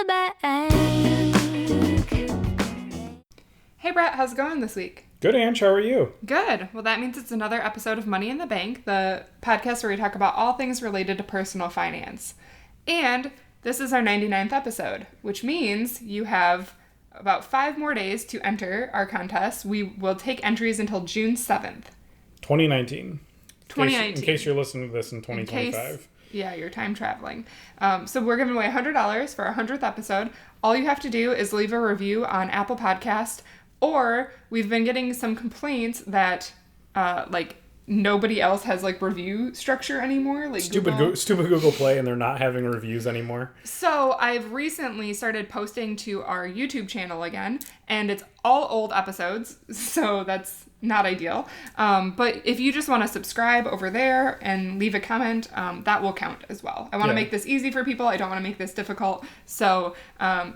the bank. Hey Brett, how's it going this week? Good, Ange. How are you? Good. Well, that means it's another episode of Money in the Bank, the podcast where we talk about all things related to personal finance. And this is our 99th episode, which means you have about 5 more days to enter our contest. We will take entries until June 7th. 2019. 2019. In case you're listening to this in 2025. Yeah, you're time traveling. So we're giving away $100 for our 100th episode. All you have to do is leave a review on Apple Podcast, or we've been getting some complaints that nobody else has review structure anymore. Stupid Google Play, and they're not having reviews anymore. So I've recently started posting to our YouTube channel again, and it's all old episodes, so that's not ideal. But if you just want to subscribe over there and leave a comment, that will count as well. I want to make this easy for people. I don't want to make this difficult. So,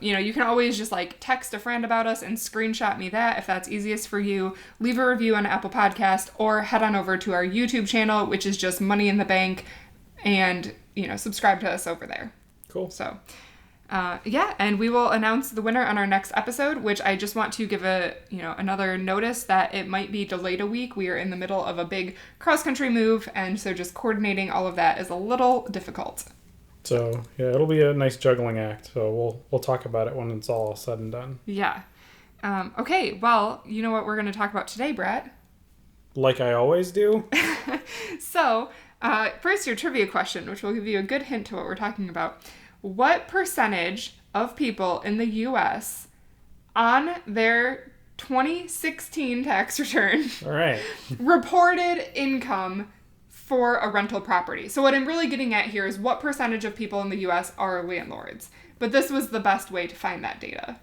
you can always just text a friend about us and screenshot me that if that's easiest for you. Leave a review on Apple Podcast or head on over to our YouTube channel, which is just Money in the Bank, and, subscribe to us over there. Cool. So, and we will announce the winner on our next episode, which I just want to give another notice that it might be delayed a week. We are in the middle of a big cross-country move, and so just coordinating all of that is a little difficult. So, yeah, it'll be a nice juggling act. So we'll talk about it when it's all said and done. Yeah. Okay, well, you know what we're going to talk about today, Brett? Like I always do. So, first your trivia question, which will give you a good hint to what we're talking about. What percentage of people in the U.S. on their 2016 tax return All right. reported income for a rental property? So what I'm really getting at here is what percentage of people in the U.S. are landlords. But this was the best way to find that data.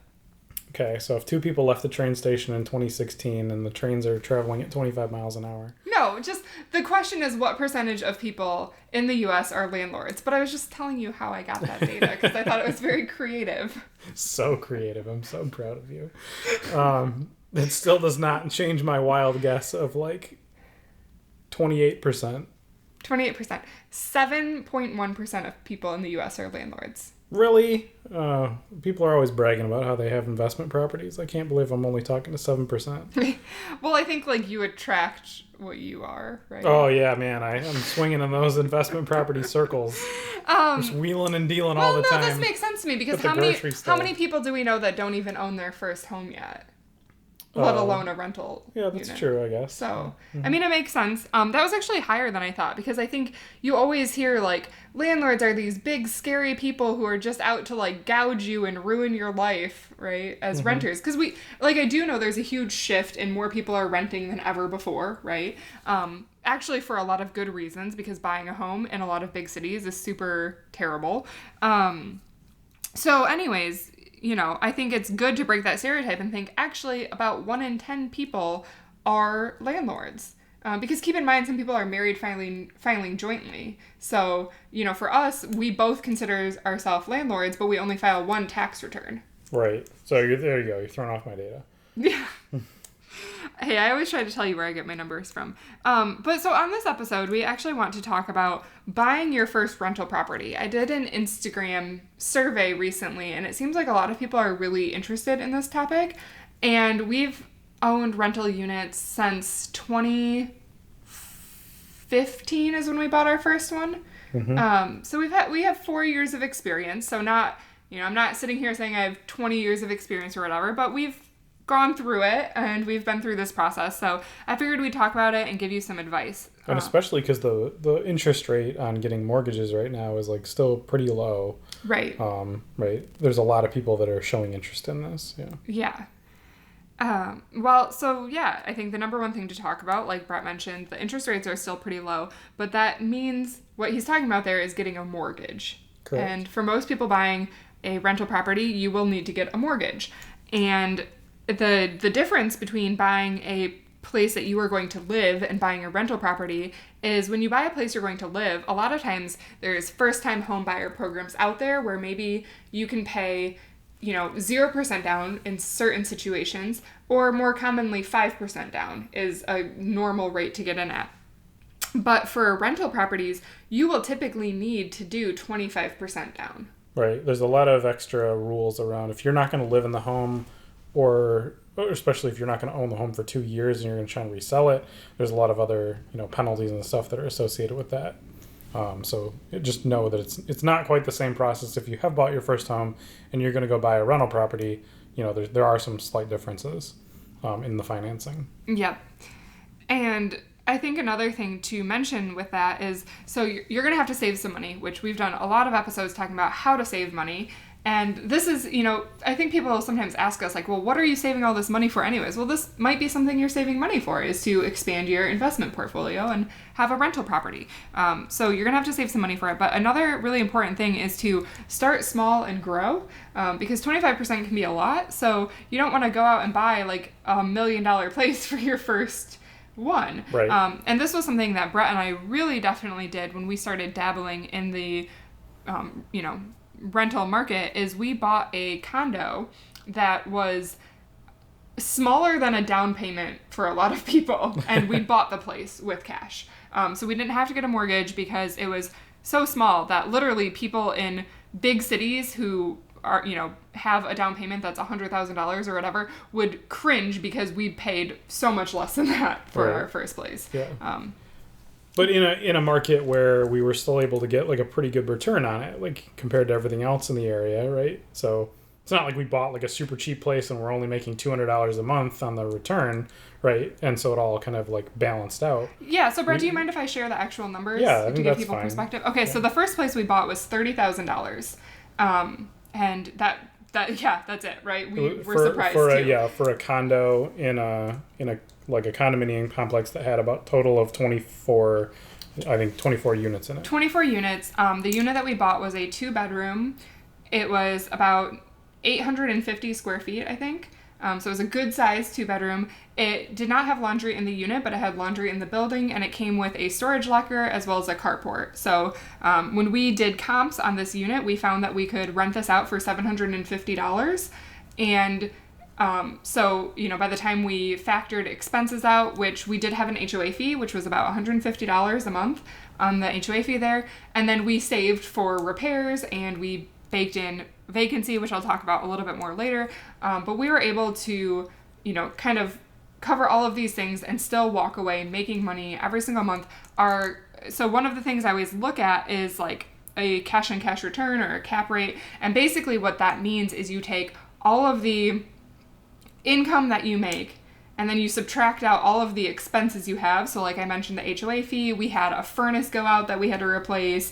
Okay, so if 2 people left the train station in 2016 and the trains are traveling at 25 miles an hour. No, just the question is what percentage of people in the U.S. are landlords. But I was just telling you how I got that data because I thought it was very creative. So creative. I'm so proud of you. It still does not change my wild guess of 28%. 28%. 7.1% of people in the U.S. are landlords. Really? People are always bragging about how they have investment properties. I can't believe I'm only talking to 7%. Well, I think you attract what you are, right? Oh yeah, man. I'm swinging in those investment property circles. Just wheeling and dealing all the time. Well, no, this makes sense to me because how many people do we know that don't even own their first home yet? Let alone a rental that's unit. true, I guess. So, I mean, it makes sense. That was actually higher than I thought because I think you always hear, landlords are these big, scary people who are just out to, gouge you and ruin your life, right, as renters. Because I do know there's a huge shift and more people are renting than ever before, right? Actually, for a lot of good reasons, because buying a home in a lot of big cities is super terrible. So, anyways, I think it's good to break that stereotype and think actually about 1 in 10 people are landlords. Because keep in mind, some people are married filing jointly. So, for us, we both consider ourselves landlords, but we only file 1 tax return. Right. So there you go. You're throwing off my data. Yeah. Hey, I always try to tell you where I get my numbers from. But so on this episode, we actually want to talk about buying your first rental property. I did an Instagram survey recently, and it seems like a lot of people are really interested in this topic. And we've owned rental units since 2015 is when we bought our first one. So we have 4 years of experience. So not, I'm not sitting here saying I have 20 years of experience or whatever, but we've gone through it and we've been through this process. So I figured we'd talk about it and give you some advice. And especially because the interest rate on getting mortgages right now is still pretty low. Right. Right. There's a lot of people that are showing interest in this. Yeah. Yeah. I think the number one thing to talk about, like Brett mentioned, the interest rates are still pretty low, but that means what he's talking about there is getting a mortgage. Correct. And for most people buying a rental property, you will need to get a mortgage. And the difference between buying a place that you are going to live and buying a rental property is when you buy a place you're going to live, a lot of times there's first-time home buyer programs out there where maybe you can pay 0% down in certain situations, or more commonly 5% down is a normal rate to get in at. But for rental properties, you will typically need to do 25% down. Right. There's a lot of extra rules around if you're not going to live in the home, or especially if you're not going to own the home for 2 years and you're going to try and resell it. There's a lot of other penalties and stuff that are associated with that. So just know that it's not quite the same process if you have bought your first home and you're going to go buy a rental property. There are some slight differences in the financing. Yep. And I think another thing to mention with that is, so you're going to have to save some money, which we've done a lot of episodes talking about how to save money. And this is, I think people sometimes ask us, like, well, what are you saving all this money for anyways? Well, this might be something you're saving money for, is to expand your investment portfolio and have a rental property. So you're going to have to save some money for it. But another really important thing is to start small and grow, because 25% can be a lot. So you don't want to go out and buy, like, $1 million place for your first one. Right. And this was something that Brett and I really definitely did when we started dabbling in the, rental market, is we bought a condo that was smaller than a down payment for a lot of people, and we bought the place with cash. So we didn't have to get a mortgage because it was so small that literally people in big cities who are, have a down payment that's $100,000 or whatever would cringe because we paid so much less than that for our first place. Yeah. But in a market where we were still able to get like a pretty good return on it, like compared to everything else in the area, right? So it's not like we bought like a super cheap place and we're only making $200 a month on the return, right? And so it all kind of like balanced out. Yeah. So Brett, do you mind if I share the actual numbers to give people perspective? Okay. Yeah. So the first place we bought was $30,000, and that's it, right? We were surprised too. For a condo in a like a condominium complex that had about total of 24 units in it. 24 units. The unit that we bought was a 2-bedroom. It was about 850 square feet, I think. So it was a good size 2-bedroom. It did not have laundry in the unit, but it had laundry in the building, and it came with a storage locker as well as a carport. So when we did comps on this unit, we found that we could rent this out for $750. And so, by the time we factored expenses out, which we did have an HOA fee, which was about $150 a month on the HOA fee there. And then we saved for repairs and we baked in vacancy, which I'll talk about a little bit more later. But we were able to, kind of cover all of these things and still walk away making money every single month. So one of the things I always look at is like a cash on cash return or a cap rate. And basically what that means is you take all of the income that you make, and then you subtract out all of the expenses you have. So like I mentioned, the HOA fee, we had a furnace go out that we had to replace.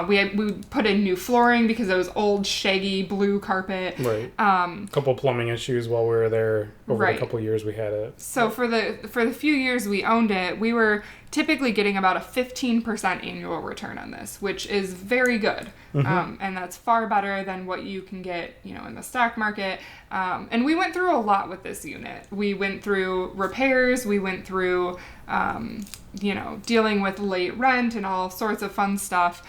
We put in new flooring because it was old, shaggy blue carpet. Right. A couple plumbing issues while we were there over the couple years we had it. So for the few years we owned it, we were typically getting about a 15% annual return on this, which is very good. Mm-hmm. And that's far better than what you can get, in the stock market. And we went through a lot with this unit. We went through repairs. We went through, dealing with late rent and all sorts of fun stuff.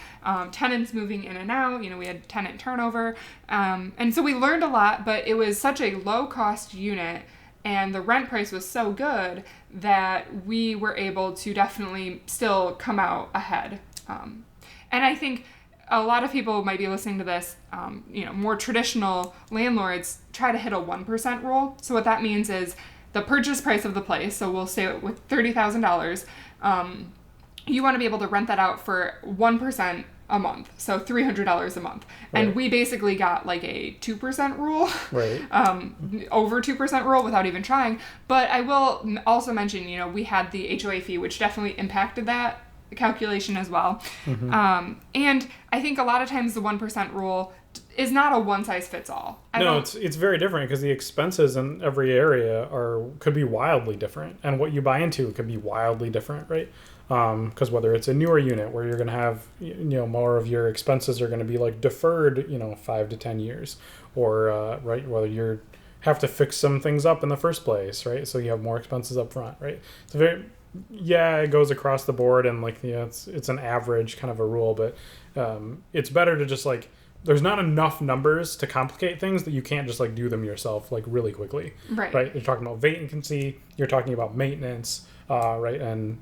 Tenants moving in and out. We had tenant turnover. And so we learned a lot, but it was such a low cost unit and the rent price was so good that we were able to definitely still come out ahead. And I think a lot of people might be listening to this, more traditional landlords try to hit a 1% rule. So what that means is the purchase price of the place, so we'll say with $30,000, you want to be able to rent that out for 1% a month, so $300 a month. Right. And we basically got like a 2% rule, right? Over 2% rule without even trying. But I will also mention, we had the HOA fee, which definitely impacted that calculation as well. Mm-hmm. And I think a lot of times the 1% rule is not a one-size-fits-all. It's very different because the expenses in every area could be wildly different, and what you buy into could be wildly different, right? Because whether it's a newer unit where you're going to have, more of your expenses are going to be like deferred, 5 to 10 years, or whether you have to fix some things up in the first place, right? So you have more expenses up front, right? It's it goes across the board, and it's an average kind of a rule, but it's better to just there's not enough numbers to complicate things that you can't just do them yourself really quickly, right? You're talking about vacancy, you're talking about maintenance, right? And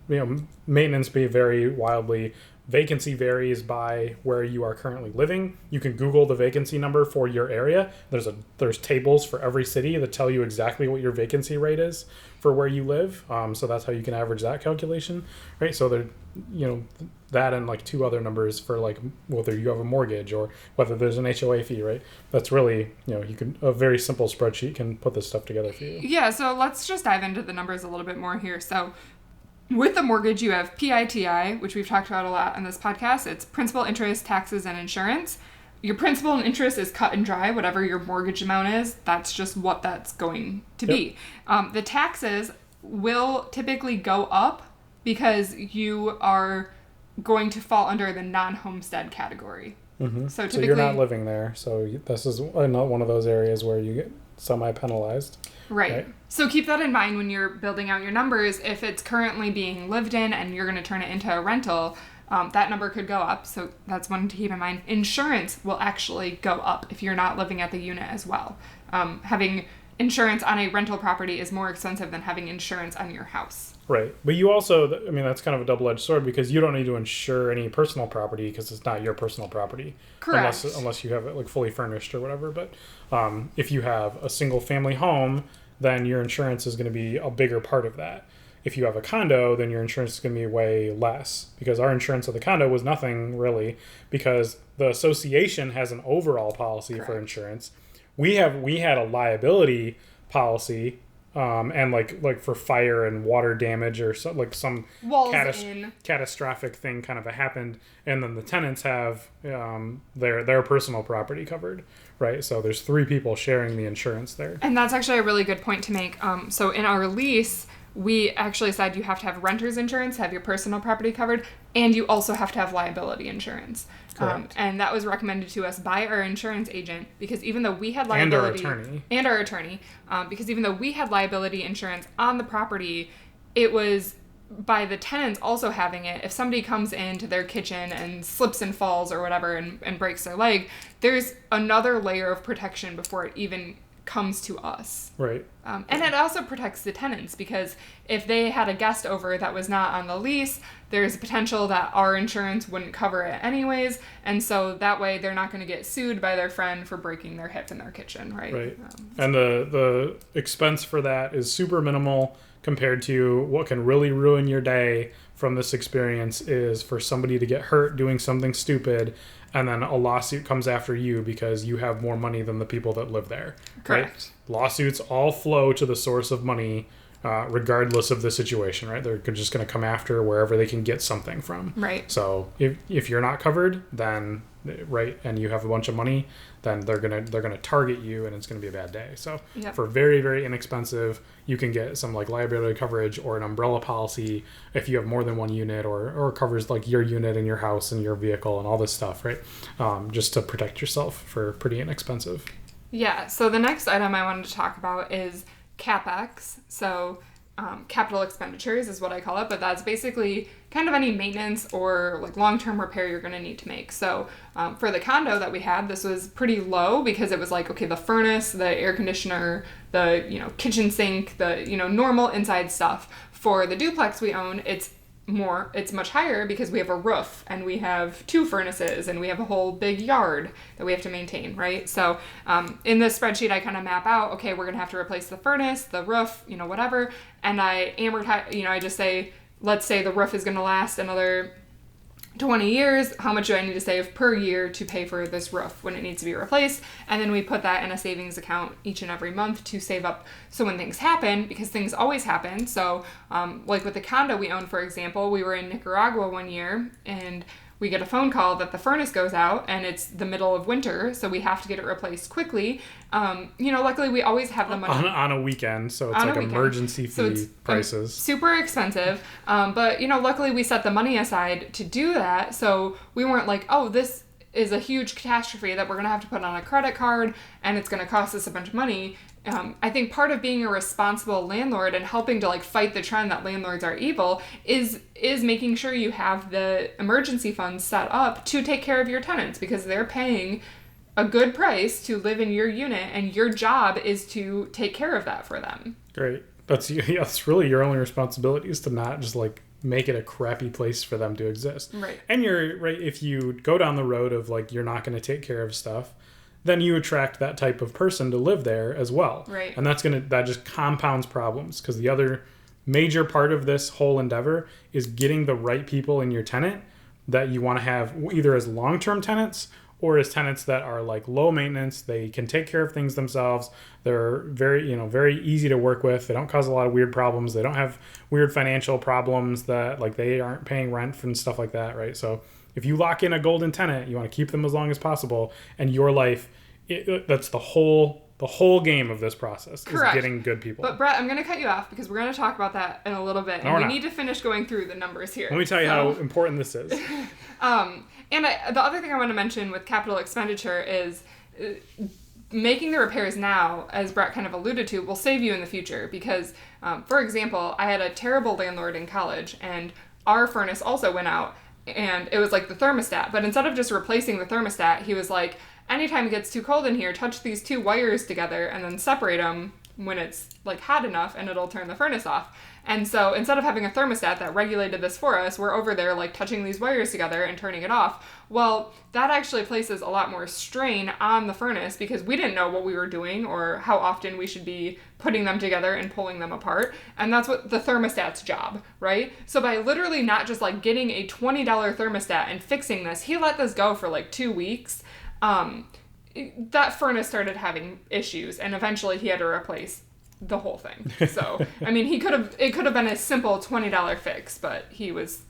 maintenance may vary wildly Vacancy varies by where you are currently living. You can Google the vacancy number for your area. There's tables for every city that tell you exactly what your vacancy rate is for where you live. So that's how you can average that calculation, right? So there, that and like two other numbers for like whether you have a mortgage or whether there's an HOA fee, right? That's really, a very simple spreadsheet can put this stuff together for you. Yeah, so let's just dive into the numbers a little bit more here. So with the mortgage, you have PITI, which we've talked about a lot on this podcast. It's principal, interest, taxes, and insurance. Your principal and interest is cut and dry. Whatever your mortgage amount is, that's just what that's going to be. The taxes will typically go up because you are going to fall under the non-homestead category. Mm-hmm. So you're not living there. So this is not one of those areas where you get semi-penalized. Right. So keep that in mind when you're building out your numbers. If it's currently being lived in and you're going to turn it into a rental, that number could go up. So that's one to keep in mind. Insurance will actually go up if you're not living at the unit as well. Having insurance on a rental property is more expensive than having insurance on your house. Right. But you also, that's kind of a double-edged sword because you don't need to insure any personal property because it's not your personal property. Correct. Unless you have it like fully furnished or whatever. But if you have a single-family home, then your insurance is going to be a bigger part of that. If you have a condo, then your insurance is going to be way less because our insurance of the condo was nothing really because the association has an overall policy Correct. For insurance. We had a liability policy. And like for fire and water damage or some catastrophic thing kind of happened, and then the tenants have their personal property covered, right? So there's 3 people sharing the insurance there. And that's actually a really good point to make. So in our lease, we actually said you have to have renter's insurance, have your personal property covered, and you also have to have liability insurance. And that was recommended to us by our insurance agent because even though we had liability... And our attorney. Because even though we had liability insurance on the property, it was by the tenants also having it. If somebody comes into their kitchen and slips and falls or whatever and breaks their leg, there's another layer of protection before it even comes to us. Right. And it also protects the tenants because if they had a guest over that was not on the lease, there's a potential that our insurance wouldn't cover it anyways. And so that way they're not going to get sued by their friend for breaking their hip in their kitchen, right? Right. And the expense for that is super minimal compared to what can really ruin your day from this experience is for somebody to get hurt doing something stupid and then a lawsuit comes after you because you have more money than the people that live there. Correct. Right? Lawsuits all flow to the source of money regardless of the situation, right? They're just going to come after wherever they can get something from. Right. So if you're not covered, then right, and you have a bunch of money, then they're gonna target you, and it's gonna be a bad day. So for very, very inexpensive, you can get some like liability coverage or an umbrella policy if you have more than one unit, or covers like your unit and your house and your vehicle and all this stuff, right? Just to protect yourself for pretty inexpensive. Yeah. So the next item I wanted to talk about is Capex. So capital expenditures is what I call it, but that's basically kind of any maintenance or like long-term repair you're going to need to make. So for the condo that we had, this was pretty low because it was like, okay, the furnace, the air conditioner, the kitchen sink, the normal inside stuff. For the duplex we own, it's much higher because we have a roof and we have 2 furnaces and we have a whole big yard that we have to maintain, right? So in this spreadsheet, I kind of map out, okay, we're going to have to replace the furnace, the roof, whatever. And I amortize, I just say, let's say the roof is going to last another 20 years. How much do I need to save per year to pay for this roof when it needs to be replaced? And then we put that in a savings account each and every month to save up so when things happen, because things always happen. So like with the condo we own, for example, we were in Nicaragua one year and we get a phone call that the furnace goes out and it's the middle of winter, so we have to get it replaced quickly. Luckily we always have the money. On a weekend, so it's like emergency fee prices. Super expensive. But, luckily we set the money aside to do that, so we weren't like, oh, this is a huge catastrophe that we're going to have to put on a credit card and it's going to cost us a bunch of money. I think part of being a responsible landlord and helping to fight the trend that landlords are evil is making sure you have the emergency funds set up to take care of your tenants because they're paying a good price to live in your unit and your job is to take care of that for them. Great. That's really your only responsibility is to not just make it a crappy place for them to exist. Right. And you're right, if you go down the road of like you're not going to take care of stuff, then you attract that type of person to live there as well. Right. And that just compounds problems, because the other major part of this whole endeavor is getting the right people in your tenant that you want to have either as long-term tenants or as tenants that are like low maintenance. They can take care of things themselves. They're very, very easy to work with. They don't cause a lot of weird problems. They don't have weird financial problems that like they aren't paying rent and stuff like that, right? So if you lock in a golden tenant, you want to keep them as long as possible, and your life, that's the whole game of this process. Correct. Is getting good people. But Brett, I'm going to cut you off because we're going to talk about that in a little bit, and we need to finish going through the numbers here. Let me tell you how important this is. The other thing I want to mention with capital expenditure is making the repairs now, as Brett kind of alluded to, will save you in the future. Because, for example, I had a terrible landlord in college, and our furnace also went out, and it was like the thermostat. But instead of just replacing the thermostat, he was like, anytime it gets too cold in here, touch these two wires together and then separate them when it's like hot enough, and it'll turn the furnace off. And so instead of having a thermostat that regulated this for us, we're over there like touching these wires together and turning it off. Well, that actually places a lot more strain on the furnace because we didn't know what we were doing or how often we should be putting them together and pulling them apart. And that's what the thermostat's job, right? So by literally not just like getting a $20 thermostat and fixing this, he let this go for like 2 weeks. That furnace started having issues, and eventually he had to replace the whole thing. So, I mean, it could have been a simple $20 fix, but he was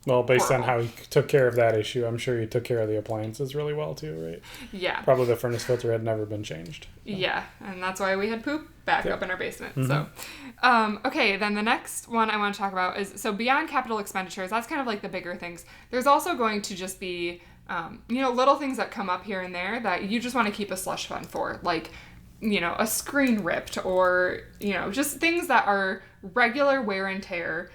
Well, based horrible. on how he took care of that issue, I'm sure he took care of the appliances really well too, right? Yeah. Probably the furnace filter had never been changed. Yeah, and that's why we had poop back Yeah. up in our basement. Mm-hmm. So, okay, then the next one I want to talk about is, so beyond capital expenditures, that's kind of like the bigger things. There's also going to just be, little things that come up here and there that you just want to keep a slush fund for, like, a screen ripped or, just things that are regular wear and tear.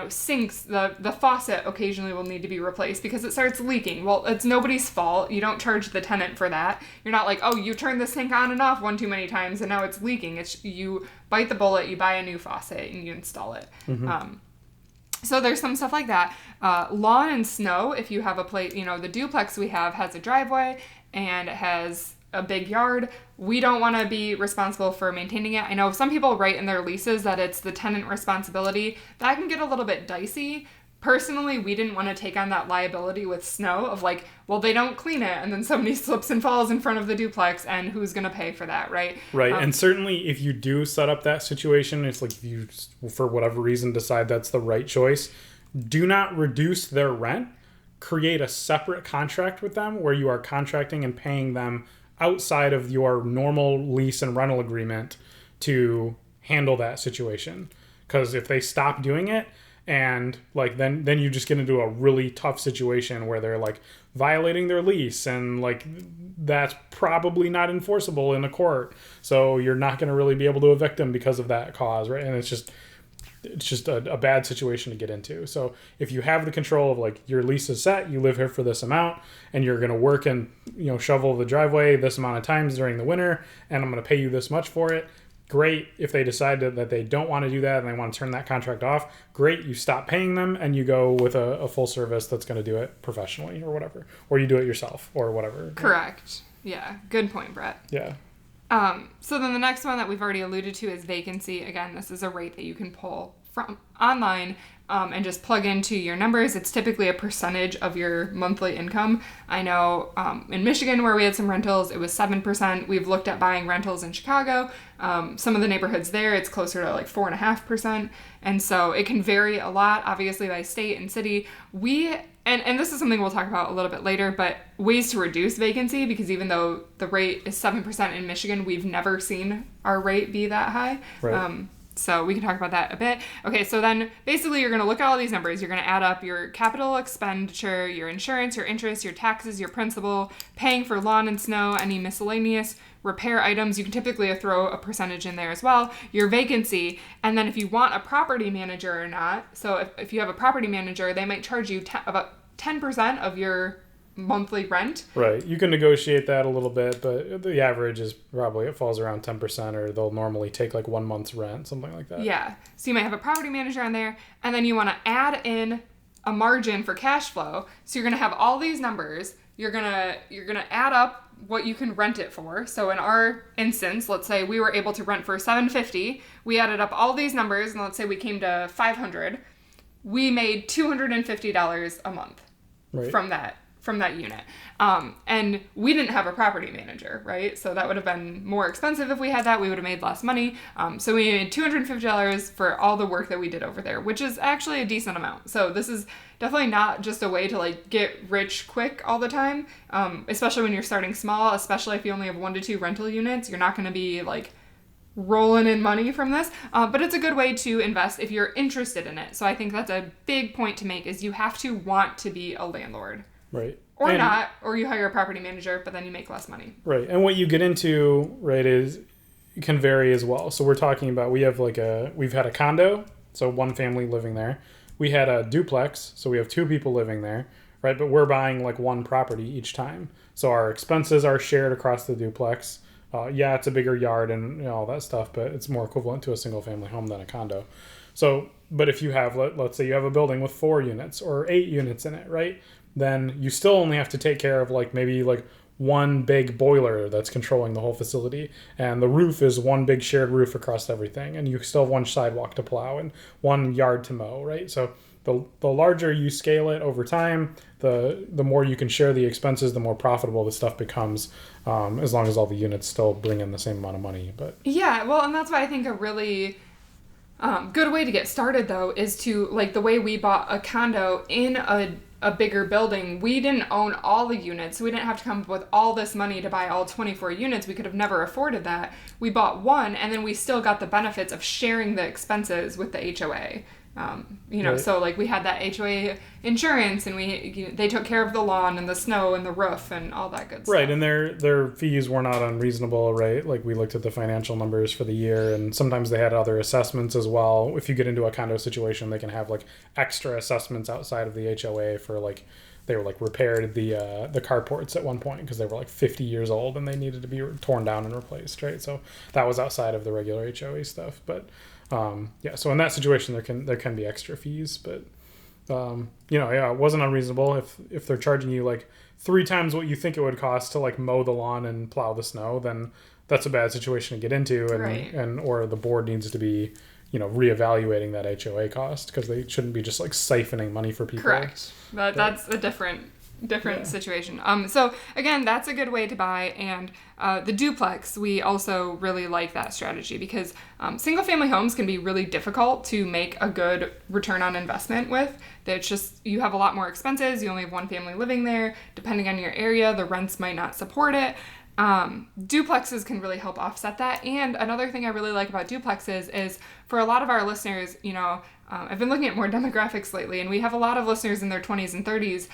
Sinks, the faucet occasionally will need to be replaced because it starts leaking. Well, it's nobody's fault. You don't charge the tenant for that. You're not like, oh, you turned the sink on and off one too many times and now it's leaking. It's you bite the bullet, you buy a new faucet and you install it. Mm-hmm. So there's some stuff like that. Lawn and snow, if you have a place, the duplex we have has a driveway and it has a big yard. We don't want to be responsible for maintaining it. I know some people write in their leases that it's the tenant responsibility. That can get a little bit dicey. Personally, we didn't want to take on that liability with snow of like, well, they don't clean it and then somebody slips and falls in front of the duplex and who's going to pay for that, right? Right. And certainly if you do set up that situation, it's like if you, for whatever reason, decide that's the right choice, do not reduce their rent. Create a separate contract with them where you are contracting and paying them outside of your normal lease and rental agreement to handle that situation. Because if they stop doing it, and like then you just get into a really tough situation where they're like violating their lease, and like that's probably not enforceable in a court. So you're not going to really be able to evict them because of that cause, right? And it's just a bad situation to get into. So if you have the control of like your lease is set, you live here for this amount, and you're going to work and shovel the driveway this amount of times during the winter, and I'm going to pay you this much for it. Great. If they decide that they don't want to do that and they want to turn that contract off, great. You stop paying them and you go with a full service that's going to do it professionally or whatever, or you do it yourself or whatever. Correct. Yeah. Good point, Brett. Yeah. So then the next one that we've already alluded to is vacancy. Again, this is a rate that you can pull from online and just plug into your numbers. It's typically a percentage of your monthly income. I know in Michigan where we had some rentals, it was 7%. We've looked at buying rentals in Chicago. Some of the neighborhoods there, it's closer to like 4.5%. And so it can vary a lot, obviously, by state and city. And this is something we'll talk about a little bit later, but ways to reduce vacancy, because even though the rate is 7% in Michigan, we've never seen our rate be that high. Right. So we can talk about that a bit. Okay, so then basically you're going to look at all these numbers. You're going to add up your capital expenditure, your insurance, your interest, your taxes, your principal, paying for lawn and snow, any miscellaneous repair items. You can typically throw a percentage in there as well. Your vacancy, and then if you want a property manager or not. So if you have a property manager, they might charge you about 10% of your monthly rent. Right. You can negotiate that a little bit, but the average is probably it falls around 10%, or they'll normally take like 1 month's rent, something like that. Yeah. So you might have a property manager on there, and then you want to add in a margin for cash flow. So you're going to have all these numbers. You're going to add up what you can rent it for. So in our instance, let's say we were able to rent for $750. We added up all these numbers, and let's say we came to $500. We made $250 a month from that unit. And we didn't have a property manager, right? So that would have been more expensive if we had that. We would have made less money. So we made $250 for all the work that we did over there, which is actually a decent amount. So this is definitely not just a way to like get rich quick all the time, especially when you're starting small, especially if you only have 1 to 2 rental units. You're not going to be like rolling in money from this, but it's a good way to invest if you're interested in it. So I think that's a big point to make, is you have to want to be a landlord. Right. Or not, or you hire a property manager, but then you make less money. Right. And what you get into, right, is it can vary as well. So we're talking about, we've had a condo, so 1 family living there. We had a duplex, so we have 2 people living there, right? But we're buying like 1 property each time. So our expenses are shared across the duplex. Yeah, it's a bigger yard and all that stuff, but it's more equivalent to a single family home than a condo. So, but if you have, let's say you have a building with 4 units or 8 units in it, right? Then you still only have to take care of like maybe like 1 big boiler that's controlling the whole facility. And the roof is 1 big shared roof across everything. And you still have 1 sidewalk to plow and 1 yard to mow, right? So the larger you scale it over time, the more you can share the expenses, the more profitable the stuff becomes, as long as all the units still bring in the same amount of money. But yeah, well, and that's why I think a really good way to get started, though, is to, like, the way we bought a condo in a bigger building. We didn't own all the units, so we didn't have to come up with all this money to buy all 24 units. We could have never afforded that. We bought 1, and then we still got the benefits of sharing the expenses with the HOA. Right. So like we had that HOA insurance, and they took care of the lawn and the snow and the roof and all that good stuff. Right, and their fees were not unreasonable, right? Like we looked at the financial numbers for the year, and sometimes they had other assessments as well. If you get into a condo situation, they can have like extra assessments outside of the HOA for like, they were like repaired the carports at one point because they were like 50 years old and they needed to be torn down and replaced, right? So that was outside of the regular HOA stuff, but so in that situation there can be extra fees, but it wasn't unreasonable. If they're charging you like 3 times what you think it would cost to like mow the lawn and plow the snow, then that's a bad situation to get into, and right. or the board needs to be reevaluating that HOA cost, because they shouldn't be just like siphoning money for people. Correct. That's a different situation. So again, that's a good way to buy. And the duplex, we also really like that strategy, because single family homes can be really difficult to make a good return on investment with. It's just, you have a lot more expenses. You only have 1 family living there. Depending on your area, the rents might not support it. Duplexes can really help offset that. And another thing I really like about duplexes is, for a lot of our listeners, I've been looking at more demographics lately, and we have a lot of listeners in their 20s and 30s.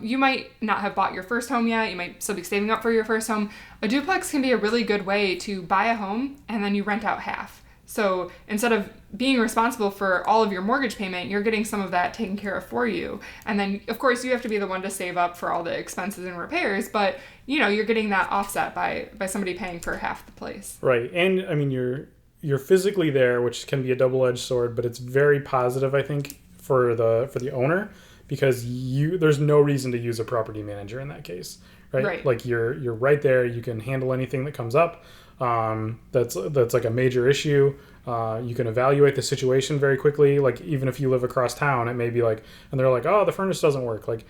You might not have bought your first home yet. You might still be saving up for your first home. A duplex can be a really good way to buy a home and then you rent out half. So instead of being responsible for all of your mortgage payment, you're getting some of that taken care of for you. And then, of course, you have to be the one to save up for all the expenses and repairs, but, you're getting that offset by somebody paying for half the place. Right. And, I mean, you're physically there, which can be a double-edged sword, but it's very positive, I think, for the owner, because there's no reason to use a property manager in that case, right? Right. Like you're right there. You can handle anything that comes up. That's like a major issue. You can evaluate the situation very quickly. Like even if you live across town, it may be like, and they're like, oh, the furnace doesn't work. Like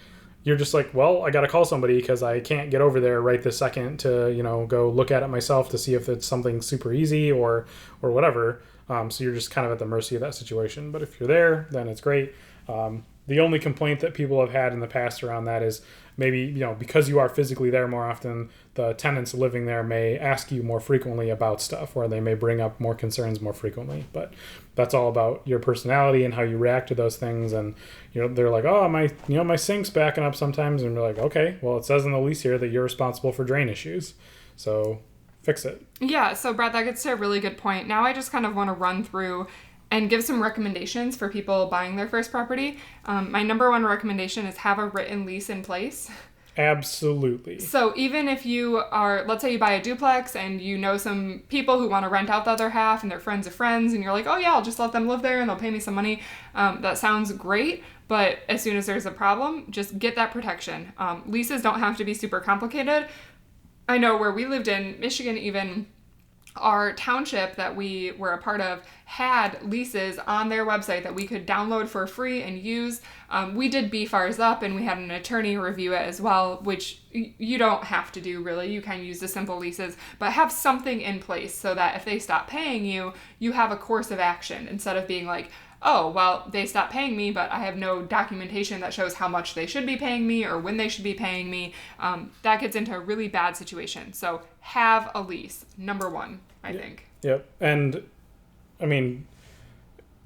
you're just like, well, I got to call somebody because I can't get over there right this second to, go look at it myself to see if it's something super easy or whatever. So you're just kind of at the mercy of that situation. But if you're there, then it's great. The only complaint that people have had in the past around that is maybe, because you are physically there more often, the tenants living there may ask you more frequently about stuff, or they may bring up more concerns more frequently. But that's all about your personality and how you react to those things. And, they're like, oh, my sink's backing up sometimes. And we're like, okay, well, it says in the lease here that you're responsible for drain issues. So fix it. Yeah. So Brad, that gets to a really good point. Now I just kind of want to run through and give some recommendations for people buying their first property. My number 1 recommendation is have a written lease in place. Absolutely. So even if you are, let's say you buy a duplex and you know some people who want to rent out the other half and they're friends of friends and you're like, oh yeah, I'll just let them live there and they'll pay me some money. That sounds great. But as soon as there's a problem, just get that protection. Leases don't have to be super complicated. I know where we lived in Michigan, even our township that we were a part of had leases on their website that we could download for free and use. We did beef ours up and we had an attorney review it as well, which you don't have to do really. You can use the simple leases, but have something in place so that if they stop paying you, you have a course of action instead of being like, oh, well, they stopped paying me, but I have no documentation that shows how much they should be paying me or when they should be paying me. That gets into a really bad situation. So have a lease, number one, I think. Yep. And I mean,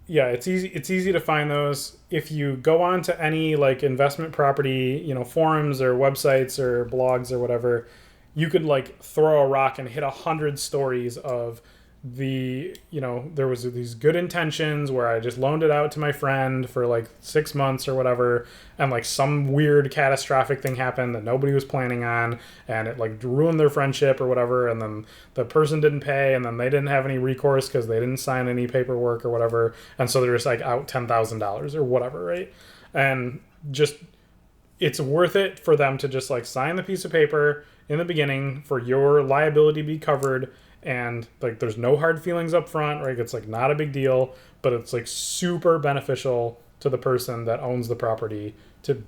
yeah, it's easy to find those. If you go on to any like investment property, forums or websites or blogs or whatever, you could like throw a rock and hit 100 stories of there was these good intentions where I just loaned it out to my friend for like 6 months or whatever, and like some weird catastrophic thing happened that nobody was planning on, and it like ruined their friendship or whatever, and then the person didn't pay, and then they didn't have any recourse because they didn't sign any paperwork or whatever, and so they're just like out $10,000 or whatever, right? And just it's worth it for them to just like sign the piece of paper in the beginning for your liability to be covered. And like there's no hard feelings up front, right? It's like not a big deal, but it's like super beneficial to the person that owns the property to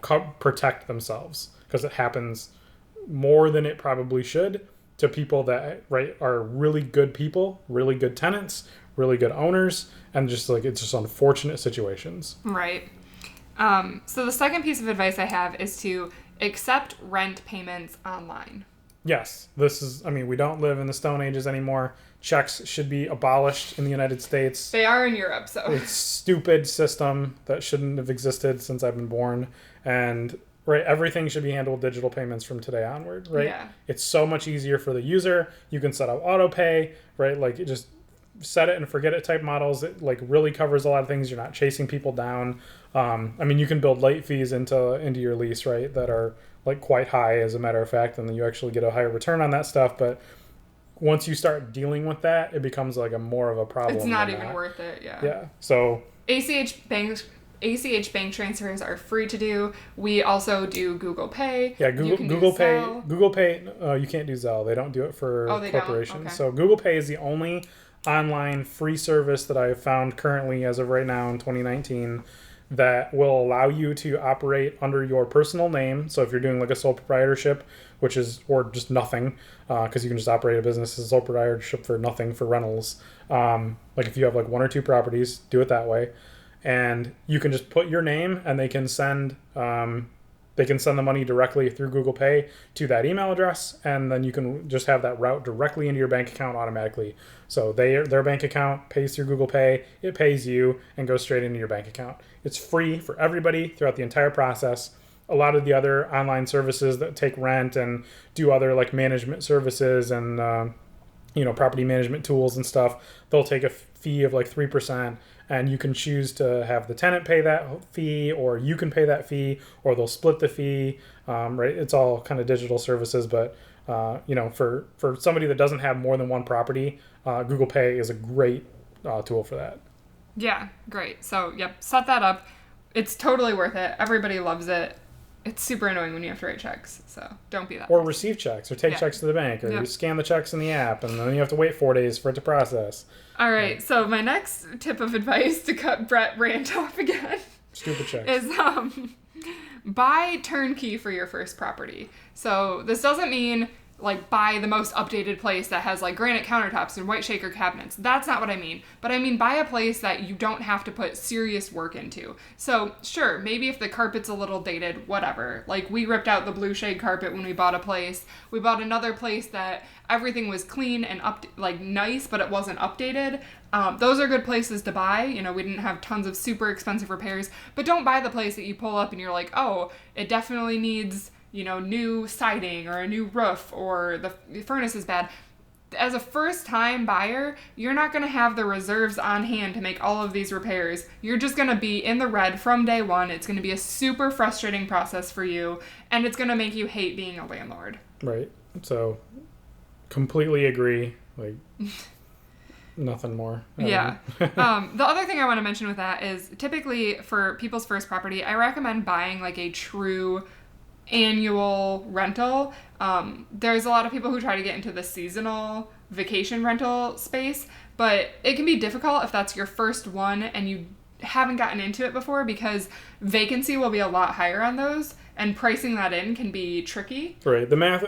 protect themselves, because it happens more than it probably should to people that are really good people, really good tenants, really good owners, and just like it's just unfortunate situations. Right. So the second piece of advice I have is to accept rent payments online. Yes, we don't live in the Stone Ages anymore. Checks should be abolished in the United States. They are in Europe, so. It's a stupid system that shouldn't have existed since I've been born. And, everything should be handled digital payments from today onward, right? Yeah. It's so much easier for the user. You can set up auto pay, right? Like, it just set it and forget it type models. It, like, really covers a lot of things. You're not chasing people down. You can build late fees into your lease, right, that are like quite high as a matter of fact, and then you actually get a higher return on that stuff. But once you start dealing with that, it becomes like a more of a problem. It's not even worth it. Yeah. So ACH bank transfers are free to do. We also do Google Pay. Yeah, Google Pay. You can't do Zelle. They don't do it for corporations. Okay. So Google Pay is the only online free service that I have found currently as of right now in 2019 that will allow you to operate under your personal name. So if you're doing like a sole proprietorship, or just nothing, because you can just operate a business as a sole proprietorship for nothing for rentals. Like if you have like 1 or 2 properties, do it that way. And you can just put your name and they can send the money directly through Google Pay to that email address, and then you can just have that route directly into your bank account automatically. So their bank account pays through Google Pay, it pays you, and goes straight into your bank account. It's free for everybody throughout the entire process. A lot of the other online services that take rent and do other like management services and property management tools and stuff, they'll take a fee of like 3%. And you can choose to have the tenant pay that fee, or you can pay that fee, or they'll split the fee. Right? It's all kind of digital services, but for somebody that doesn't have more than one property, Google Pay is a great tool for that. Yeah, great. So, set that up. It's totally worth it. Everybody loves it. It's super annoying when you have to write checks, so don't be that. Or receive checks, or take checks to the bank, or you scan the checks in the app, and then you have to wait 4 days for it to process. All right, so my next tip of advice to cut Brett rant off again. Stupid checks. Is buy turnkey for your first property. So this doesn't mean like buy the most updated place that has like granite countertops and white shaker cabinets. That's not what I mean. But I mean buy a place that you don't have to put serious work into. So sure, maybe if the carpet's a little dated, whatever. Like we ripped out the blue shade carpet when we bought a place. We bought another place that everything was clean and nice, but it wasn't updated. Those are good places to buy. We didn't have tons of super expensive repairs, but don't buy the place that you pull up and you're like, oh, it definitely needs new siding or a new roof, or the furnace is bad. as a first-time buyer, you're not going to have the reserves on hand to make all of these repairs. You're just going to be in the red from day one. It's going to be a super frustrating process for you, and it's going to make you hate being a landlord. Right. So, completely agree. Like, nothing more. Yeah. The other thing I want to mention with that is typically for people's first property, I recommend buying like a true annual rental. There's a lot of people who try to get into the seasonal vacation rental space, but it can be difficult if that's your first one and you haven't gotten into it before, because vacancy will be a lot higher on those, and pricing that in can be tricky. Right. The math,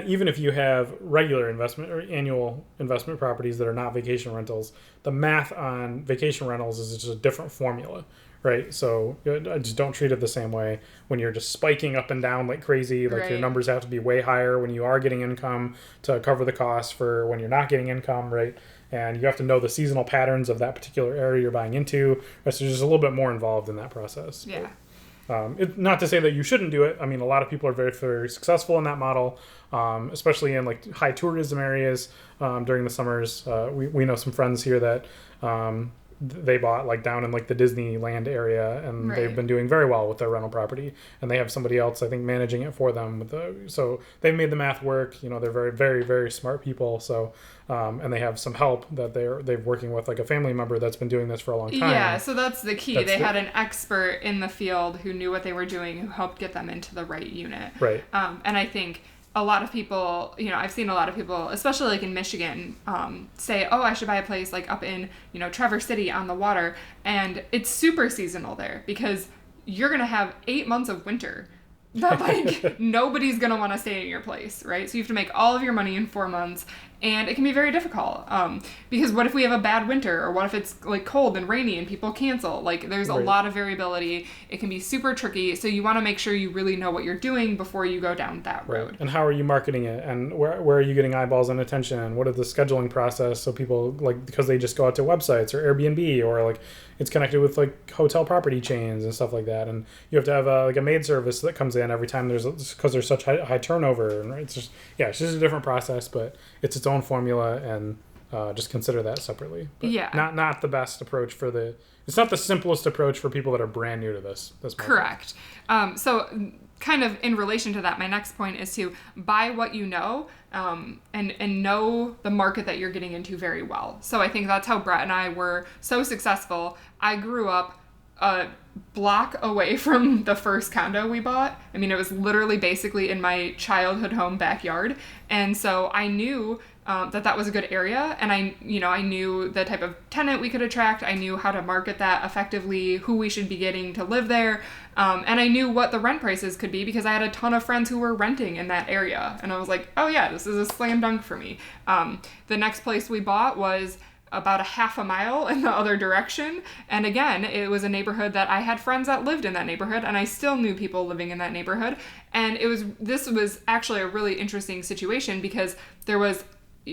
even if you have regular investment or annual investment properties that are not vacation rentals, the math on vacation rentals is just a different formula, right? So I just don't treat it the same way when you're just spiking up and down like crazy. Like, your numbers have to be way higher when you are getting income to cover the costs for when you're not getting income, right? And you have to know the seasonal patterns of that particular area you're buying into. So there's just a little bit more involved in that process. Yeah. Not to say that you shouldn't do it. I mean, a lot of people are very, very successful in that model, especially in like high tourism areas during the summers. We know some friends here that they bought like down in like the Disneyland area, and they've been doing very well with their rental property, and they have somebody else, I think, managing it for them. So they've made the math work. You know, they're very, very, very smart people. So and they have some help that they're working with, like a family member that's been doing this for a long time. Yeah, so that's the key. They had an expert in the field who knew what they were doing, who helped get them into the right unit. Right. And I think a lot of people, I've seen a lot of people, especially like in Michigan, say, oh, I should buy a place like up in, Traverse City on the water. And it's super seasonal there because you're going to have 8 months of winter that like nobody's going to want to stay in your place, right? So you have to make all of your money in 4 months, and it can be very difficult because what if we have a bad winter, or what if it's like cold and rainy and people cancel? Like, there's a lot of variability. It can be super tricky. So you want to make sure you really know what you're doing before you go down that road. Right. And how are you marketing it? And where are you getting eyeballs and attention? And what is the scheduling process? So people, like, because they just go out to websites or Airbnb, or like it's connected with like hotel property chains and stuff like that. And you have to have like a maid service that comes in every time because there's such high turnover. And it's just a different process, but it's its own formula, and just consider that separately. But not the best approach it's not the simplest approach for people that are brand new to this market. Correct. So kind of in relation to that, my next point is to buy what you know, and know the market that you're getting into very well. So I think that's how Brett and I were so successful. I grew up a block away from the first condo we bought. I mean, it was literally basically in my childhood home backyard. And so I knew that was a good area, and I knew the type of tenant we could attract. I knew how to market that effectively, who we should be getting to live there, and I knew what the rent prices could be because I had a ton of friends who were renting in that area, and I was like, oh yeah, this is a slam dunk for me. The next place we bought was about a half a mile in the other direction. And again, it was a neighborhood that I had friends that lived in that neighborhood, and I still knew people living in that neighborhood. And this was actually a really interesting situation because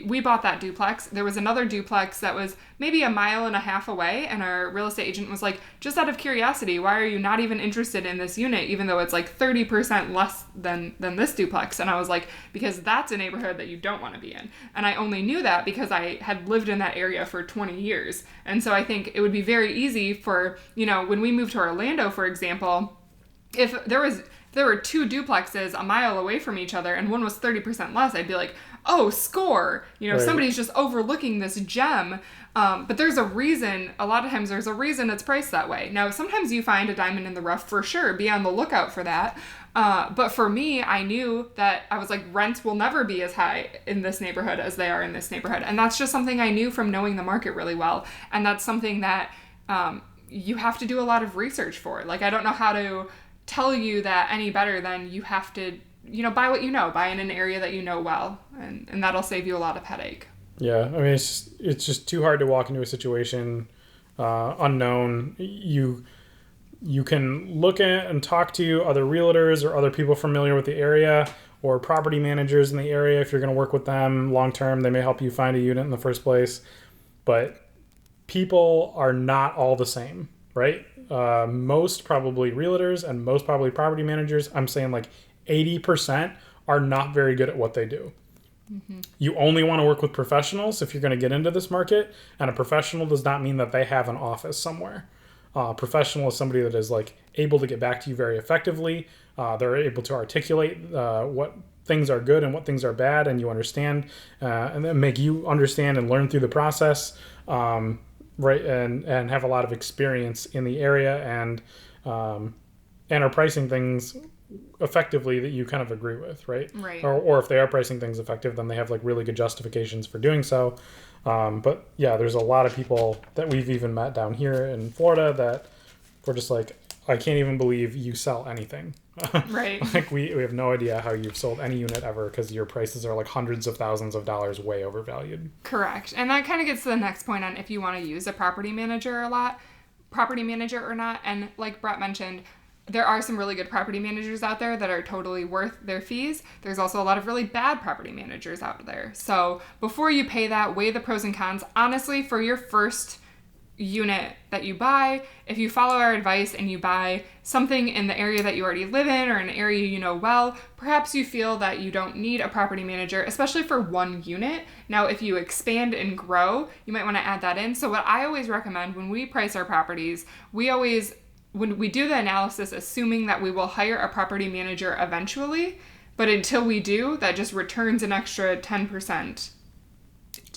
we bought that duplex. There was another duplex that was maybe a mile and a half away, and our real estate agent was like, just out of curiosity, why are you not even interested in this unit, even though it's like 30% less than this duplex? And I was like, because that's a neighborhood that you don't want to be in. And I only knew that because I had lived in that area for 20 years. And so I think it would be very easy for, when we moved to Orlando, for example, if there were 2 duplexes a mile away from each other and one was 30% less, I'd be like, oh, score. Somebody's just overlooking this gem. But there's a reason, a lot of times there's a reason it's priced that way. Now, sometimes you find a diamond in the rough for sure. Be on the lookout for that. But for me, I knew that I was like, rents will never be as high in this neighborhood as they are in this neighborhood. And that's just something I knew from knowing the market really well. And that's something that you have to do a lot of research for. Like, I don't know how to tell you that any better than you have to buy what you know, buy in an area that you know well, and that'll save you a lot of headache. Yeah, I mean, it's just too hard to walk into a situation unknown. You can look at and talk to other realtors or other people familiar with the area, or property managers in the area. If you're going to work with them long term, they may help you find a unit in the first place. But people are not all the same, right? Most probably realtors and most probably property managers, I'm saying like 80% are not very good at what they do. You only want to work with professionals if you're going to get into this market, and a professional does not mean that they have an office somewhere. Professional is somebody that is like able to get back to you very effectively. They're able to articulate what things are good and what things are bad, and you understand, and then make you understand and learn through the process, right? And have a lot of experience in the area, and are pricing things effectively that you kind of agree with, right? Right. Or if they are pricing things effective, then they have like really good justifications for doing so. But yeah, there's a lot of people that we've even met down here in Florida that we're just like, I can't even believe you sell anything. Right. Like we have no idea how you've sold any unit ever, because your prices are like hundreds of thousands of dollars way overvalued. Correct. And that kind of gets to the next point on if you want to use a property manager or not. And like Brett mentioned, there are some really good property managers out there that are totally worth their fees. There's also a lot of really bad property managers out there. So before you pay that, weigh the pros and cons. Honestly, for your first unit that you buy, if you follow our advice and you buy something in the area that you already live in or an area you know well, perhaps you feel that you don't need a property manager, especially for one unit. Now, if you expand and grow, you might want to add that in. So what I always recommend when we price our properties, when we do the analysis, assuming that we will hire a property manager eventually, but until we do, that just returns an extra 10%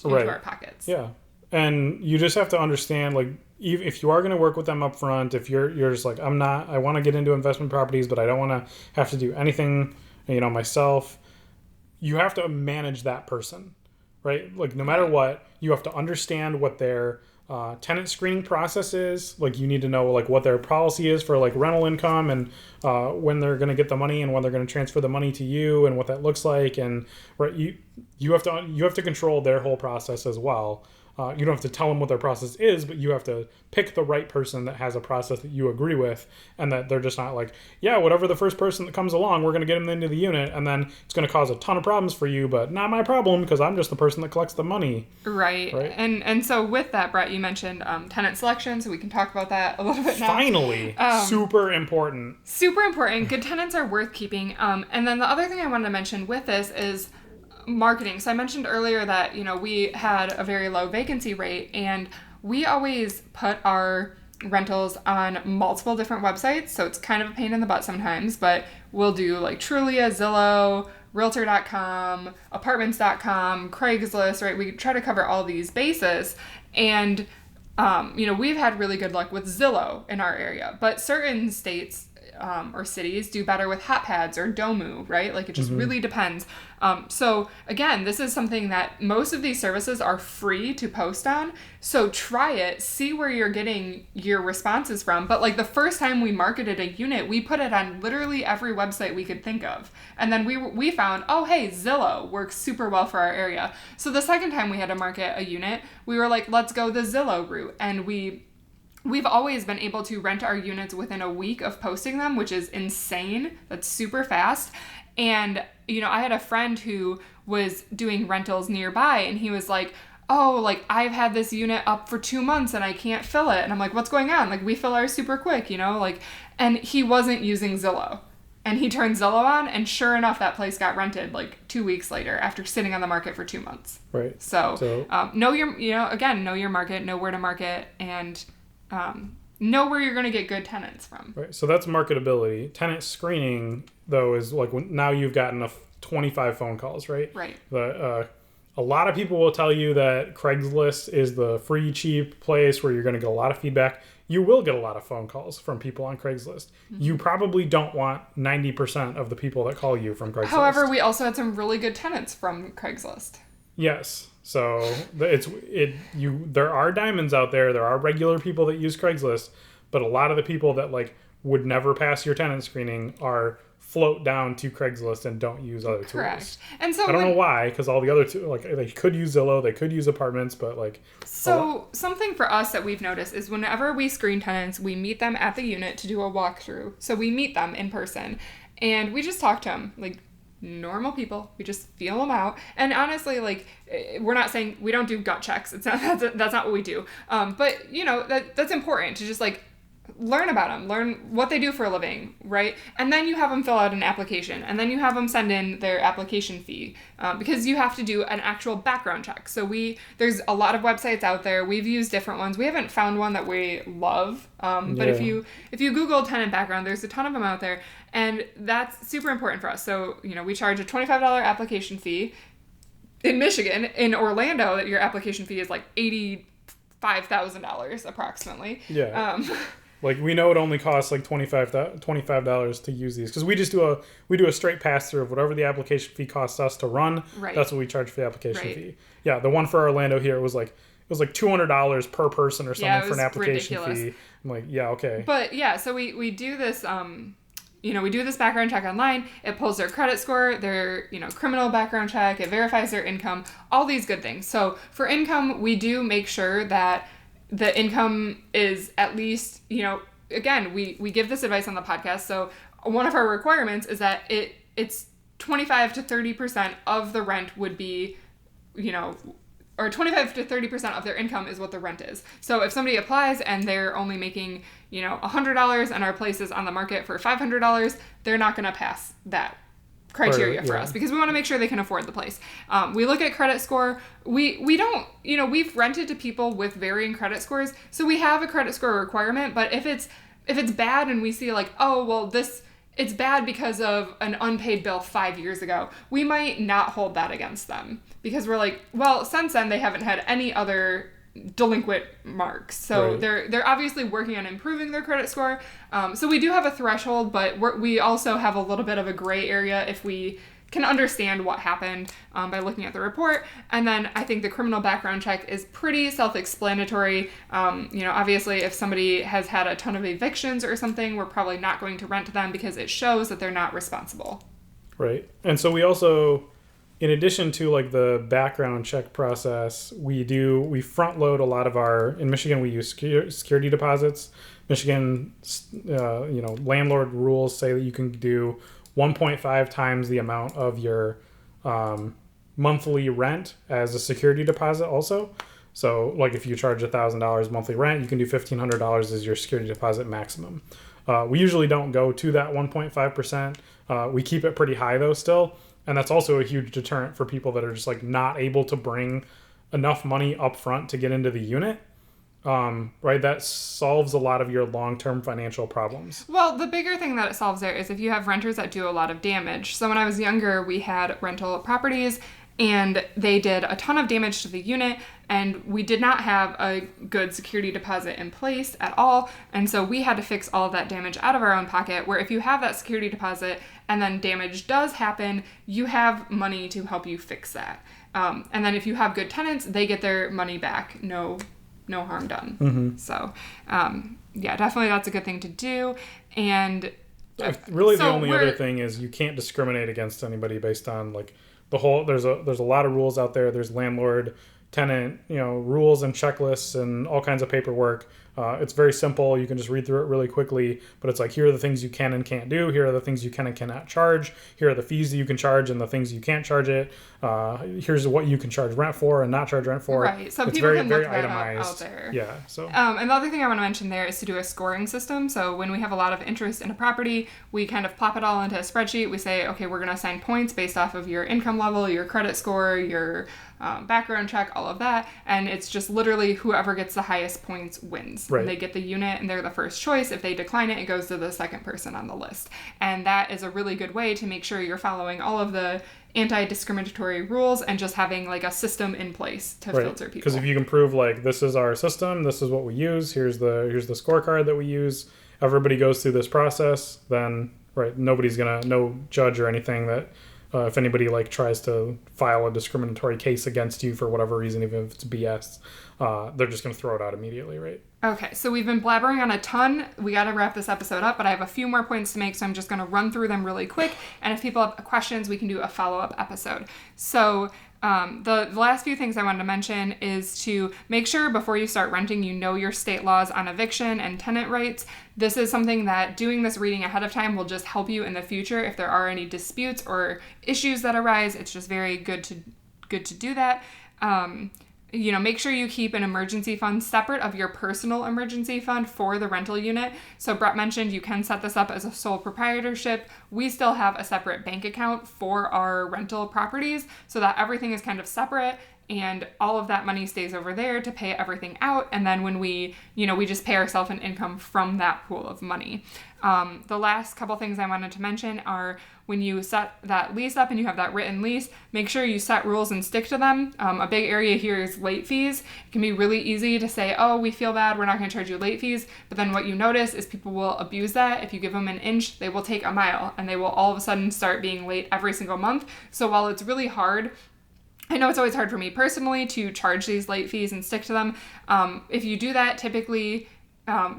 into our pockets. Yeah. And you just have to understand, like, if you are going to work with them up front, if you're just like, I want to get into investment properties, but I don't want to have to do anything, myself, you have to manage that person, right? Like, no matter what, you have to understand what their tenant screening process is. Like, you need to know like what their policy is for like rental income, and when they're going to get the money and when they're going to transfer the money to you, and what that looks like. And right, you have to control their whole process as well. You don't have to tell them what their process is, but you have to pick the right person that has a process that you agree with, and that they're just not like, yeah, whatever the first person that comes along, we're going to get them into the unit, and then it's going to cause a ton of problems for you, but not my problem because I'm just the person that collects the money. Right. And so with that, Brett, you mentioned tenant selection, so we can talk about that a little bit now. Finally. Super important. Super important. Good tenants are worth keeping. And then the other thing I wanted to mention with this is marketing. So I mentioned earlier that, we had a very low vacancy rate, and we always put our rentals on multiple different websites. So it's kind of a pain in the butt sometimes, but we'll do like Trulia, Zillow, Realtor.com, Apartments.com, Craigslist, right? We try to cover all these bases. And, we've had really good luck with Zillow in our area, but certain states or cities do better with HotPads or Domu, right? Like, it just really depends. So again, this is something that most of these services are free to post on. So try it, see where you're getting your responses from. But like the first time we marketed a unit, we put it on literally every website we could think of. And then we found, oh, hey, Zillow works super well for our area. So the second time we had to market a unit, we were like, let's go the Zillow route. And We've always been able to rent our units within a week of posting them, which is insane. That's super fast. And, I had a friend who was doing rentals nearby, and he was like, oh, like, I've had this unit up for 2 months and I can't fill it. And I'm like, what's going on? Like, we fill ours super quick, and he wasn't using Zillow. And he turned Zillow on, and sure enough, that place got rented like 2 weeks later after sitting on the market for 2 months. Right. So know your market, know where to market, and know where you're going to get good tenants from. Right. So that's marketability. Tenant screening, though, is like now you've gotten 25 phone calls, right? Right. A lot of people will tell you that Craigslist is the free, cheap place where you're going to get a lot of feedback. You will get a lot of phone calls from people on Craigslist. Mm-hmm. You probably don't want 90% of the people that call you from Craigslist. However, we also had some really good tenants from Craigslist. Yes. So there are diamonds out there. There are regular people that use Craigslist, but a lot of the people that like would never pass your tenant screening are float down to Craigslist and don't use other tools. Correct. And so I don't know why, because all the other two, like, they could use Zillow, they could use Apartments, but like. So something for us that we've noticed is whenever we screen tenants, we meet them at the unit to do a walkthrough. So we meet them in person, and we just talk to them like normal people. We just feel them out. And honestly, like, we're not saying we don't do gut checks. It's not, that's not what we do. But that's important to just like learn about them, learn what they do for a living, right? And then you have them fill out an application, and then you have them send in their application fee, because you have to do an actual background check. So there's a lot of websites out there. We've used different ones. We haven't found one that we love, but if you Google tenant background, there's a ton of them out there, and that's super important for us. So, we charge a $25 application fee. In Michigan, in Orlando, your application fee is like $85,000 approximately. Yeah. Like, we know it only costs like $25 to use these, because we do a straight pass through of whatever the application fee costs us to run. Right. That's what we charge for the application fee. Yeah, the one for Orlando here was like $200 per person or something for an application fee. I'm like, yeah, okay. But yeah, so we do this. We do this background check online. It pulls their credit score, their, criminal background check. It verifies their income, all these good things. So for income, we do make sure that the income is at least, again, we give this advice on the podcast. So one of our requirements is that it's 25 to 30% of the rent would be, or 25 to 30% of their income is what the rent is. So if somebody applies and they're only making, $100 and our place is on the market for $500, they're not going to pass that criteria for us, because we want to make sure they can afford the place. We look at credit score. We don't, we've rented to people with varying credit scores. So we have a credit score requirement, but if it's bad and we see like, oh, well, it's bad because of an unpaid bill 5 years ago, we might not hold that against them, because we're like, well, since then they haven't had any other delinquent marks. So they're obviously working on improving their credit score. So we do have a threshold, but we also have a little bit of a gray area if we can understand what happened by looking at the report. And then I think the criminal background check is pretty self-explanatory. Obviously if somebody has had a ton of evictions or something, we're probably not going to rent to them because it shows that they're not responsible. Right. And so we also, in addition to like the background check process, we front load a lot of in Michigan, we use security deposits. Michigan, landlord rules say that you can do 1.5 times the amount of your monthly rent as a security deposit also. So like if you charge $1,000 monthly rent, you can do $1,500 as your security deposit maximum. We usually don't go to that 1.5%. We keep it pretty high though still. And that's also a huge deterrent for people that are just like not able to bring enough money up front to get into the unit. Right? That solves a lot of your long-term financial problems. Well, the bigger thing that it solves there is if you have renters that do a lot of damage. So when I was younger, we had rental properties and they did a ton of damage to the unit, and we did not have a good security deposit in place at all. And so we had to fix all of that damage out of our own pocket, where if you have that security deposit and then damage does happen, you have money to help you fix that. And then if you have good tenants, they get their money back. No harm done. Mm-hmm. So, definitely that's a good thing to do. And really the only other thing is you can't discriminate against anybody based on like the whole, there's a lot of rules out there. There's landlord, tenant, rules and checklists and all kinds of paperwork. It's very simple. You can just read through it really quickly, but it's like, here are the things you can and can't do. Here are the things you can and cannot charge. Here are the fees that you can charge and the things you can't charge it. Here's what you can charge rent for and not charge rent for. Right. So it's people very, can very look that itemized. out there. Yeah. So. And the other thing I want to mention there is to do a scoring system. So when we have a lot of interest in a property, we kind of plop it all into a spreadsheet. We say, okay, we're going to assign points based off of your income level, your credit score, your background check, all of that. And it's just literally whoever gets the highest points wins. Right. And they get the unit and they're the first choice. If they decline it, it goes to the second person on the list. And that is a really good way to make sure you're following all of the anti-discriminatory rules and just having like a system in place to filter people. Because if you can prove like, this is our system, this is what we use, here's the scorecard that we use, everybody goes through this process, then nobody's no judge or anything that if anybody like tries to file a discriminatory case against you for whatever reason, even if it's BS, they're just going to throw it out immediately, right? Okay, so we've been blabbering on a ton. We got to wrap this episode up, but I have a few more points to make, so I'm just going to run through them really quick. And if people have questions, we can do a follow-up episode. So the last few things I wanted to mention is to make sure before you start renting, you know your state laws on eviction and tenant rights. This is something that doing this reading ahead of time will just help you in the future if there are any disputes or issues that arise. It's just very good to do that. make sure you keep an emergency fund separate of your personal emergency fund for the rental unit. So Brett mentioned you can set this up as a sole proprietorship. We still have a separate bank account for our rental properties so that everything is kind of separate, and all of that money stays over there to pay everything out. And then when we just pay ourselves an income from that pool of money. The last couple things I wanted to mention are when you set that lease up and you have that written lease, make sure you set rules and stick to them. A big area here is late fees. It can be really easy to say, oh, we feel bad, we're not going to charge you late fees. But then what you notice is people will abuse that. If you give them an inch, they will take a mile, and they will all of a sudden start being late every single month. So while it's really hard, I know it's always hard for me personally to charge these late fees and stick to them. If you do that, typically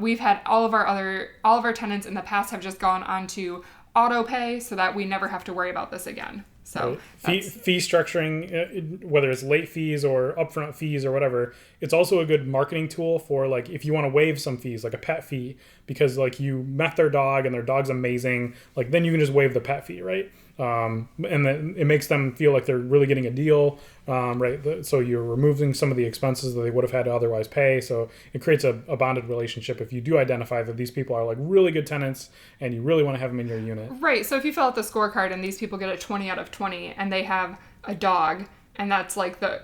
we've had all of our tenants in the past have just gone onto auto pay so that we never have to worry about this again. So fee structuring, whether it's late fees or upfront fees or whatever, it's also a good marketing tool for like if you want to waive some fees, like a pet fee, because like you met their dog and their dog's amazing, like then you can just waive the pet fee, right? And then it makes them feel like they're really getting a deal, right? So you're removing some of the expenses that they would have had to otherwise pay. So it creates a bonded relationship if you do identify that these people are like really good tenants and you really want to have them in your unit. Right. So if you fill out the scorecard and these people get a 20 out of 20 and they have a dog, and that's like the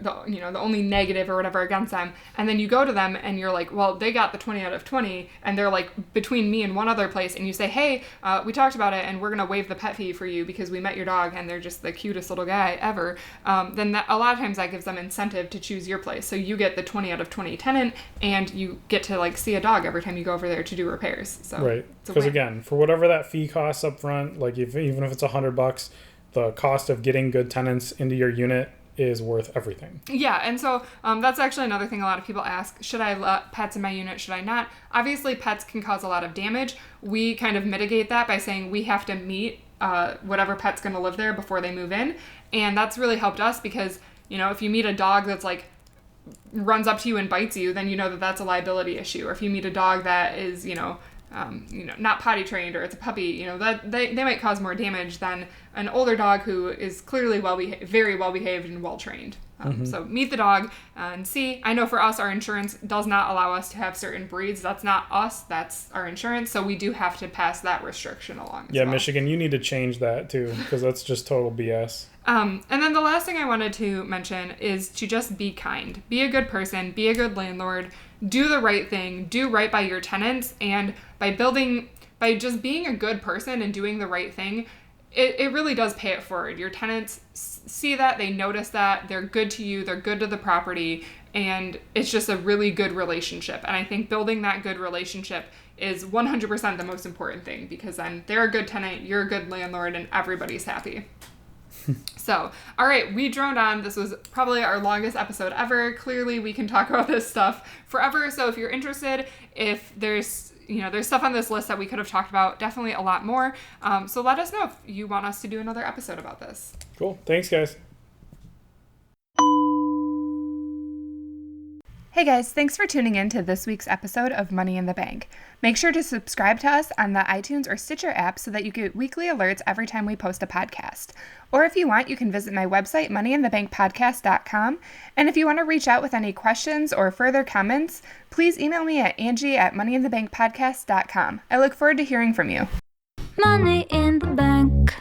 only negative or whatever against them, and then you go to them and you're like, well, they got the 20 out of 20 and they're like between me and one other place, and you say, hey, we talked about it and we're gonna waive the pet fee for you because we met your dog and they're just the cutest little guy ever, then a lot of times that gives them incentive to choose your place. So you get the 20 out of 20 tenant and you get to like see a dog every time you go over there to do repairs. So right, because again, for whatever that fee costs up front, like even if it's $100, the cost of getting good tenants into your unit is worth everything. Yeah, and so that's actually another thing a lot of people ask. Should I let pets in my unit? Should I not? Obviously, pets can cause a lot of damage. We kind of mitigate that by saying we have to meet whatever pet's going to live there before they move in. And that's really helped us because, if you meet a dog that's like runs up to you and bites you, then you know that that's a liability issue. Or if you meet a dog that is, not potty trained, or it's a puppy, that they might cause more damage than an older dog who is clearly very well behaved and well trained. So meet the dog and see. I know for us, our insurance does not allow us to have certain breeds. That's not us, that's our insurance. So we do have to pass that restriction along. Yeah, well. Michigan, you need to change that too, because that's just total BS. And then the last thing I wanted to mention is to just be kind. Be a good person, be a good landlord, do the right thing, do right by your tenants, and by just being a good person and doing the right thing, it really does pay it forward. Your tenants see that, they notice that, they're good to you, they're good to the property, and it's just a really good relationship. And I think building that good relationship is 100% the most important thing, because then they're a good tenant, you're a good landlord, and everybody's happy. So, all right, we droned on. This was probably our longest episode ever. Clearly, we can talk about this stuff forever. So if you're interested, if there's stuff on this list that we could have talked about, definitely a lot more. So let us know if you want us to do another episode about this. Cool. Thanks, guys. Hey guys, thanks for tuning in to this week's episode of Money in the Bank. Make sure to subscribe to us on the iTunes or Stitcher app so that you get weekly alerts every time we post a podcast. Or if you want, you can visit my website, moneyinthebankpodcast.com. And if you want to reach out with any questions or further comments, please email me at Angie@moneyinthebankpodcast.com. I look forward to hearing from you. Money in the bank.